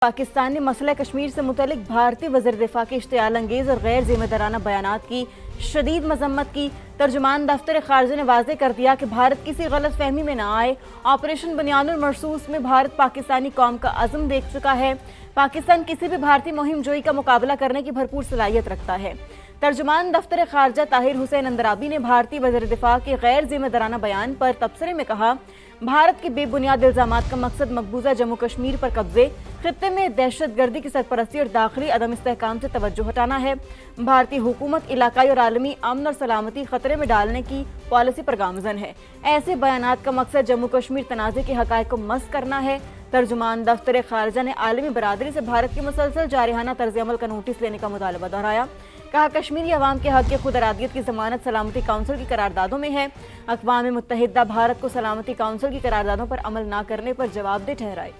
पाकिस्तान ने मसला कश्मीर से मुतल्लिक भारतीय वज़ीर दिफा के इश्तियाल अंगेज और गैर जिम्मेदाराना बयानात की शदीद मजम्मत की। तर्जुमान दफ्तर खारजा ने वाज़ेह कर दिया कि भारत किसी गलत फहमी में न आए। ऑपरेशन बुनियानुल मरसूस में भारत पाकिस्तानी कौम का अज़्म देख चुका है। पाकिस्तान किसी भी भारतीय मुहिम जोई का मुकाबला करने की भरपूर सलाहियत रखता है। तर्जुमान दफ्तर खारजा ताहिर हुसैन अंदराबी ने भारतीय वज़ीर दिफा के गैर जिम्मेदाराना बयान पर तबसरे में कहा, भारत के बेबुनियाद इल्ज़ामात का मकसद मकबूजा जम्मू कश्मीर पर कब्जे, खित्ते में दहशत गर्दी की सरपरस्ती और दाखिली अदम इस्तेहकाम से तवज्जो हटाना है। भारतीय हुकूमत इलाकाई और आलमी अमन और सलामती खतरे में डालने की पॉलिसी पर गामजन है। ऐसे बयानात का मकसद जम्मू कश्मीर तनाज़े के हक़ाइक़ को मस्क करना है। तर्जुमान दफ्तर खारजा ने आलमी बरादरी से भारत के मुसलसल जारिहाना तर्ज अमल का नोटिस लेने का मुतालबा दोहराया। कहा, कश्मीरी अवाम के हक़ खुद अरादियत की ज़मानत सलामती काउंसिल की करारदादों में है। अक़वाम मुत्तहिदा भारत को सलामती काउंसिल की करारदादों पर अमल न करने पर जवाबदेह ठहराए।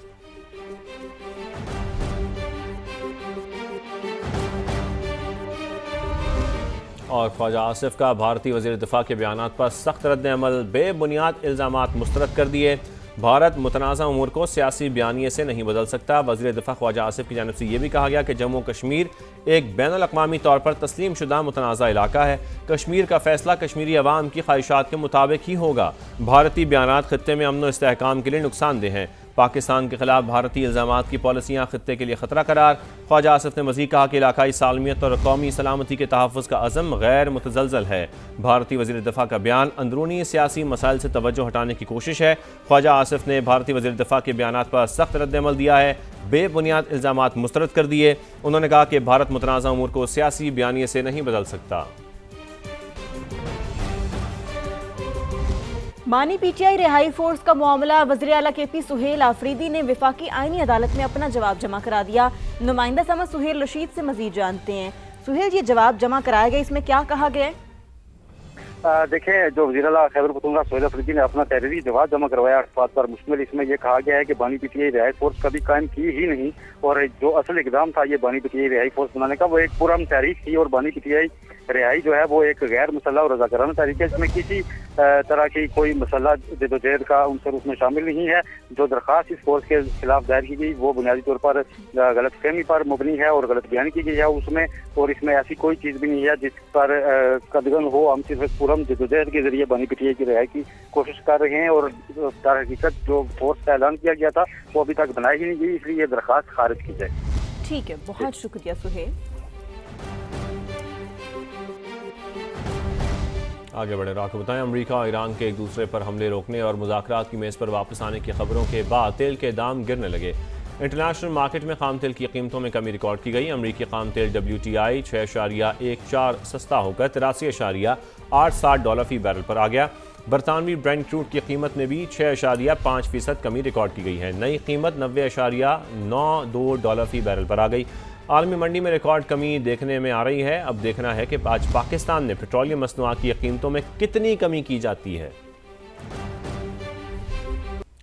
और ख्वाजा आसिफ का भारतीय वज़ीर दिफा के बयानात पर सख्त रद्द अमल, बेबुनियाद इल्ज़ामात मुस्तरद कर दिए। भारत मुतनाज़ा उमूर को सियासी बयानिए से नहीं बदल सकता। वज़ीर दिफा ख्वाजा आसिफ की जानिब से यह भी कहा गया कि जम्मू कश्मीर एक बैनुल अक़वामी तौर पर तस्लीम शुदा मुतनाज़ा इलाका है। कश्मीर का फैसला कश्मीरी अवाम की ख्वाहिशात के मुताबिक ही होगा। भारतीय बयानात खित्ते में अमन व इस्तेहकाम के लिए नुकसानदेह हैं। पाकिस्तान के खिलाफ भारतीय इल्ज़ामात की पॉलिसियाँ खित्ते के लिए ख़तरा करार। ख्वाजा आसिफ ने मज़ीद कहा कि इलाकाई सालमियत और कौमी सलामती के तहफ़्फ़ुज़ का अज़म गैर मुतज़लज़ल है। भारतीय वज़ीर दिफा का बयान अंदरूनी सियासी मसाइल से तवज्जो हटाने की कोशिश है। ख्वाजा आसिफ ने भारतीय वज़ीर दिफा के बयानात पर सख्त रद्द-ए-अमल दिया है, बेबुनियाद इल्ज़ामात मुस्तरद कर दिए। उन्होंने कहा कि भारत मुतनाज़ा उमूर को सियासी बयानिए से नहीं बदल सकता। मानी पीटीआई रिहाई फोर्स का मामला, वज़ीर आला KP सुहेल आफरीदी ने विफाकी आईनी अदालत में अपना जवाब जमा करा दिया। नुमाइंदा समझ सुहेल रशीद से मजीद जानते हैं। सुहेल, ये जवाब जमा कराया गया, इसमें क्या कहा गया है? देखें, जो वज़ीर आला खैबर पख्तूनख्वा सुहेल आफरीदी ने अपना तहरीरी जवाब जमा करवाया 8 बात पर मुश्तमिल, इसमें यह कहा गया है कि बानी पीटीआई रिहाई फोर्स कभी कायम की ही नहीं और जो असल इकदाम था ये बानी पीटीआई रिहाई फोर्स बनाने का, वो एक पुरअमन तहरीक थी और बानी पीटीआई रिहाई जो है वो एक गैर मुसल्लह और रज़ाकाराना तहरीक है। इसमें किसी तरह की कोई मसला जदोजहद का उनसर उसमें शामिल नहीं है। जो दरख्वास्त इस फोर्स के खिलाफ दायर की गई वो बुनियादी तौर पर गलत फहमी पर मुबनी है और गलत बयानी की गई है उसमें, और इसमें ऐसी कोई चीज़ भी नहीं है जिस पर कदगन हो। हम सिर्फ पूरम जदोजहद के जरिए बानी पीटीआई की रिहाई की कोशिश कर रहे हैं और दर हकीकत जो फोर्स का ऐलान किया गया था वो अभी तक बनाई ही नहीं गई, इसलिए ये दरख्वास्त खारिज की जाए। ठीक है, बहुत शुक्रिया सुहेल। आगे बढ़े आपको बताएं, अमेरिका और ईरान के एक दूसरे पर हमले रोकने और मुज़ाकरात की मेज़ पर वापस आने की खबरों के बाद तेल के दाम गिरने लगे। इंटरनेशनल मार्केट में खाम तेल की कीमतों में कमी रिकॉर्ड की गई। अमरीकी खाम तेल WTI 6.14 सस्ता होकर $83.87 फी बैरल पर आ गया। बरतानवी ब्रेंट क्रूड की कीमत में भी 6.5% कमी रिकॉर्ड की गई है। नई कीमत $90.92 फी बैरल पर आ गई। आलमी मंडी में रिकॉर्ड कमी देखने में आ रही है। अब देखना है कि आज पाकिस्तान ने पेट्रोलियम मसनूआत की कीमतों में कितनी कमी की जाती है।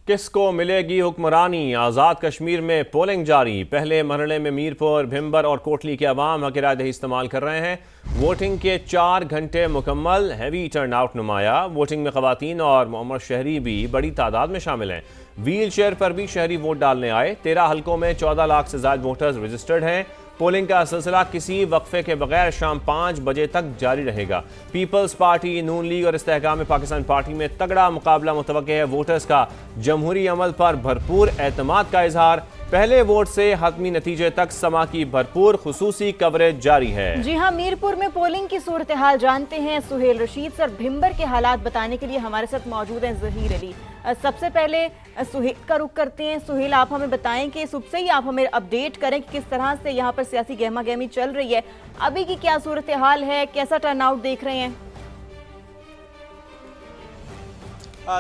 किसको मिलेगी हुक्मरानी? आज़ाद कश्मीर में पोलिंग जारी। पहले मरहले में मीरपुर, भिंबर और कोटली के अवाम हक़ राय दही इस्तेमाल कर रहे हैं। वोटिंग के 4 घंटे मुकम्मल, हैवी टर्नआउट नुमाया। वोटिंग में ख़वातीन और मोहम्मद शहरी भी बड़ी तादाद में शामिल हैं। व्हील चेयर पर भी शहरी वोट डालने आए। 13 हलकों में 14 लाख से ज़्यादा वोटर्स रजिस्टर्ड हैं। पोलिंग का सिलसिला किसी वक्फे के बगैर शाम 5 बजे तक जारी रहेगा। पीपल्स पार्टी, नून लीग और इस्तेहकाम पाकिस्तान पार्टी में तगड़ा मुकाबला मुतवक्के है। वोटर्स का जमहूरी अमल पर भरपूर एतमाद का इजहार। पहले वोट से हतमी नतीजे तक समा की भरपूर खुसूसी कवरेज जारी है। जी हाँ, मीरपुर में पोलिंग की सूरत हाल जानते हैं सुहेल रशीद सर। भिंबर के हालात बताने के लिए हमारे साथ मौजूद हैं ज़हीर अली। सबसे पहले सुहेल का रुख करते हैं। सुहेल, आप हमें बताएं कि सुबह से ही आप हमें अपडेट करें कि किस तरह से यहाँ पर सियासी गहमा गहमी चल रही है। अभी की क्या सूरत हाल है, कैसा टर्नआउट देख रहे हैं?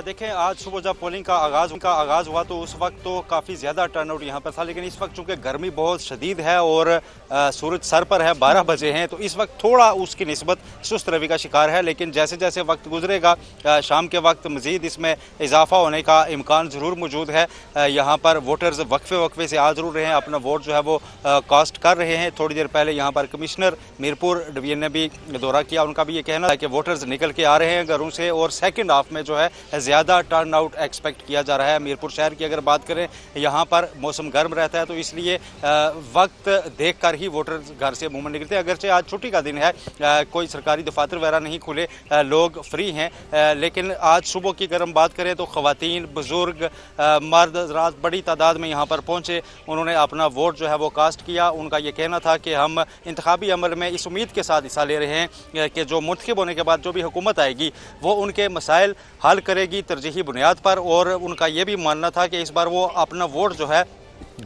देखें, आज सुबह जब पोलिंग का आगाज़ हुआ तो उस वक्त तो काफ़ी ज़्यादा टर्नआउट यहाँ पर था, लेकिन इस वक्त चूँकि गर्मी बहुत शदीद है और सूरज सर पर है, 12 बजे हैं, तो इस वक्त थोड़ा उसकी निस्बत सुस्त रवि का शिकार है। लेकिन जैसे जैसे वक्त गुजरेगा शाम के वक्त मज़ीद इसमें इजाफा होने का इम्कान ज़रूर मौजूद है। यहाँ पर वोटर्स वक्फे से आ जरूर रहे हैं, अपना वोट जो है वो कास्ट कर रहे हैं। थोड़ी देर पहले यहाँ पर कमिश्नर मीरपुर डिवीजन ने भी दौरा किया, उनका भी ये कहना है कि वोटर्स निकल के आ रहे हैं घरों से और सेकेंड हाफ में जो है ज़्यादा टर्न आउट एक्सपेक्ट किया जा रहा है। मीरपुर शहर की अगर बात करें, यहाँ पर मौसम गर्म रहता है, तो इसलिए वक्त देख कर ही वोटर घर से अमूमन निकलते हैं। अगरचे आज छुट्टी का दिन है, कोई सरकारी दफातर वगैरह नहीं खुले, लोग फ्री हैं, लेकिन आज सुबह की अगर हम बात करें तो ख़वातीन, बुज़ुर्ग, मर्द हज़रात बड़ी तादाद में यहाँ पर पहुँचे। उन्होंने अपना वोट जो है वो कास्ट किया। उनका ये कहना था कि हम इंतखाबी अमल में इस उम्मीद के साथ हिस्सा ले रहे हैं कि जो मुंतखब होने के बाद जो भी हुकूमत आएगी वो उनके मसाइल हल करेगी तरजीही बुनियाद पर। और उनका ये भी मानना था कि इस बार वो अपना वोट जो है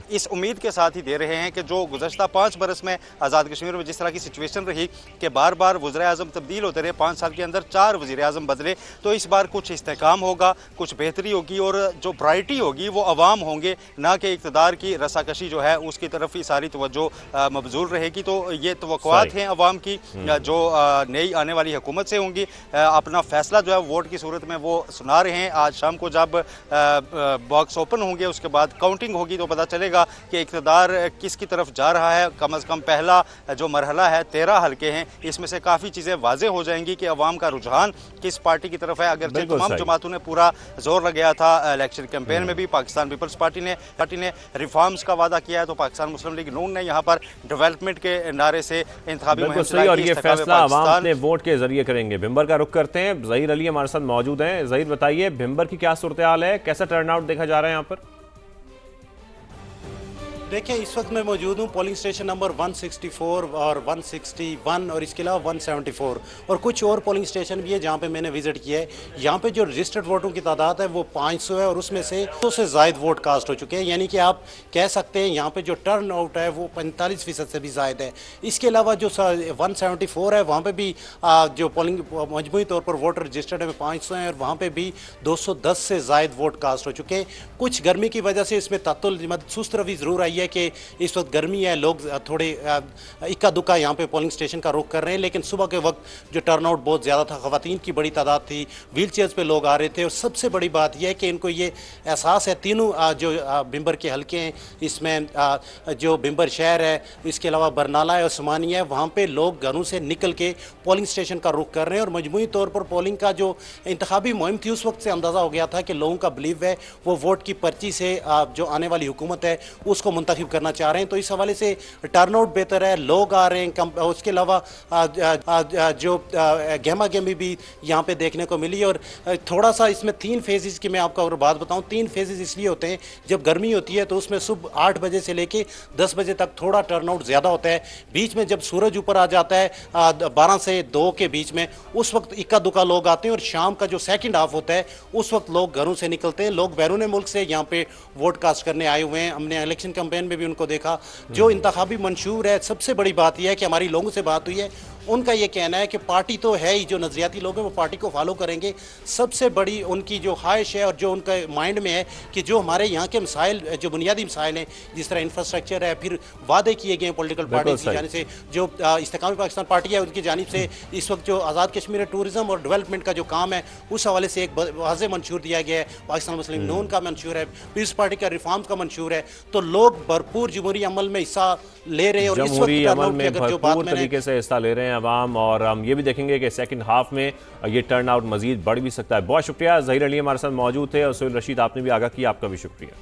इस उम्मीद के साथ ही दे रहे हैं कि जो गुज़श्ता 5 बरस में आज़ाद कश्मीर में जिस तरह की सिचुएशन रही कि बार बार वज़ीर आज़म तब्दील होते रहे, 5 साल के अंदर 4 वज़ीर आज़म बदले, तो इस बार कुछ इस्तेहकाम होगा, कुछ बेहतरी होगी और जो प्रायोरिटी होगी वो अवाम होंगे, ना कि इक़्तिदार की रसाकशी जो है उसकी तरफ ही सारी तवज्जो मबजूल रहेगी। तो ये तवक्कुआत हैं अवाम की जो नई आने वाली हुकूमत से होंगी। अपना फ़ैसला जो है वोट की सूरत में वो सुना रहे हैं। आज शाम को जब बॉक्स ओपन होंगे उसके बाद काउंटिंग होगी तो पता चलेगा कि इक़्तिदार किसकी तरफ जा रहा है। कम अज़ कम पहला जो मरहला है 13 हल्के हैं, इसमें से काफ़ी चीज़ें वाज़े हो जाएंगी कि अवाम का रुझान किस पार्टी की तरफ है। अगर तमाम जमातों ने पूरा जोर लगाया था इलेक्शन कैंपेन में भी, पाकिस्तान पीपल्स पार्टी ने रिफॉर्म्स का वादा किया है, तो पाकिस्तान मुस्लिम लीग नून ने यहाँ पर डेवलपमेंट के नारे से इंतखाबी मुहिम चलाई। और ये फैसला अवाम अपने वोट के जरिए करेंगे। भिंबर का रुख करते हैं, ज़हीर अली हमारे साथ मौजूद हैं। ज़हीर बताइए, भिंबर की क्या सूरत हाल है, कैसा टर्नआउट देखा जा रहा है यहाँ पर? देखिए, इस वक्त मैं मौजूद हूँ पोलिंग स्टेशन नंबर 164 और 161 और इसके अलावा 174 और कुछ और पोलिंग स्टेशन भी है जहाँ पे मैंने विजिट किया है। यहाँ पे जो रजिस्टर्ड वोटों की तादाद है वो 500 है और उसमें से 200 से ज़ायद वोट कास्ट हो चुके हैं, यानी कि आप कह सकते हैं यहाँ पे जो टर्न आउट है वो 45% से भी ज़ायद है। इसके अलावा जो 174 है वहाँ पर भी जो पोलिंग मजमूई तौर पर वोटर रजिस्टर्ड है 500 हैं और वहाँ पर भी 210 से ज़ायद वोट कास्ट हो चुके हैं। कुछ गर्मी की वजह से इसमें सुस्त रवि ज़रूर आई है कि इस वक्त गर्मी है, लोग थोड़े इक्का दुक्का यहाँ पे पोलिंग स्टेशन का रुख कर रहे हैं, लेकिन सुबह के वक्त जो टर्नआउट बहुत ज़्यादा था, ख़वातीन की बड़ी तादाद थी, व्हील चेयर्स पे लोग आ रहे थे। और सबसे बड़ी बात यह है कि इनको ये एहसास है, तीनों जो भिंबर के हल्के हैं इसमें जो भिंबर शहर है, इसके अलावा बरनाला है, उस्मानिया है, वहाँ पर लोग घरों से निकल के पोलिंग स्टेशन का रुख कर रहे हैं। और मजमूई तौर पर पोलिंग का जो इंतखाबी मुहिम थी उस वक्त से अंदाज़ा हो गया था कि लोगों का बिलीव है वो वोट की पर्ची से जो आने वाली हुकूमत है उसको मुंतखब करना चाह रहे हैं। तो इस हवाले से टर्नआउट बेहतर है, लोग आ रहे हैं। उसके अलावा जो गहमा गहमी भी यहाँ पे देखने को मिली। और थोड़ा सा इसमें 3 फेजेस की मैं आपको और बात बताऊँ। 3 फेजेस इसलिए होते हैं, जब गर्मी होती है तो उसमें सुबह 8 बजे से लेके 10 बजे तक थोड़ा टर्नआउट ज़्यादा होता है। बीच में जब सूरज ऊपर आ जाता है 12 से 2 के बीच में, उस वक्त इक्का दुक्का लोग आते हैं। और शाम का जो सेकंड हाफ होता है उस वक्त लोग घरों से निकलते हैं। लोग बैरून मुल्क से यहाँ पे वोट कास्ट करने आए हुए हैं। हमने इलेक्शन कैंपेन में भी उनको देखा। जो इंतखाबी मंशूर है, सबसे बड़ी बात यह है कि हमारी लोगों से बात हुई है, उनका ये कहना है कि पार्टी तो है ही, जो नज़रियाती लोग हैं वो पार्टी को फॉलो करेंगे। सबसे बड़ी उनकी जो ख्वाहिश है और जो उनका माइंड में है कि जो हमारे यहाँ के मसाइल, जो बुनियादी मसाइल हैं, जिस तरह इंफ्रास्ट्रक्चर है, फिर वादे किए गए पॉलिटिकल पार्टी की जानिब से, जो इस्तेकामी पाकिस्तान पार्टी है उनकी जानिब से इस वक्त जो आज़ाद कश्मीर टूरिज़म और डेवलपमेंट का जो काम है उस हवाले से एक वाज़ेह मंशूर दिया गया है। पाकिस्तान मुस्लिम नून का मंशूर है, पीपल्स पार्टी का रिफॉर्म्स का मंशूर है। तो लोग भरपूर जमहूरी अमल में हिस्सा ले रहे हैं। और इस वक्त अमल में भरपूर तरीके से हिस्सा ले रहे हैं अवाम। और हम ये भी देखेंगे कि सेकंड हाफ में ये टर्नआउट मजीद बढ़ भी सकता है। बहुत शुक्रिया, ज़हीर अली हमारे साथ मौजूद थे और सुहेल रशीद आपने भी आगाह किया, आपका भी शुक्रिया।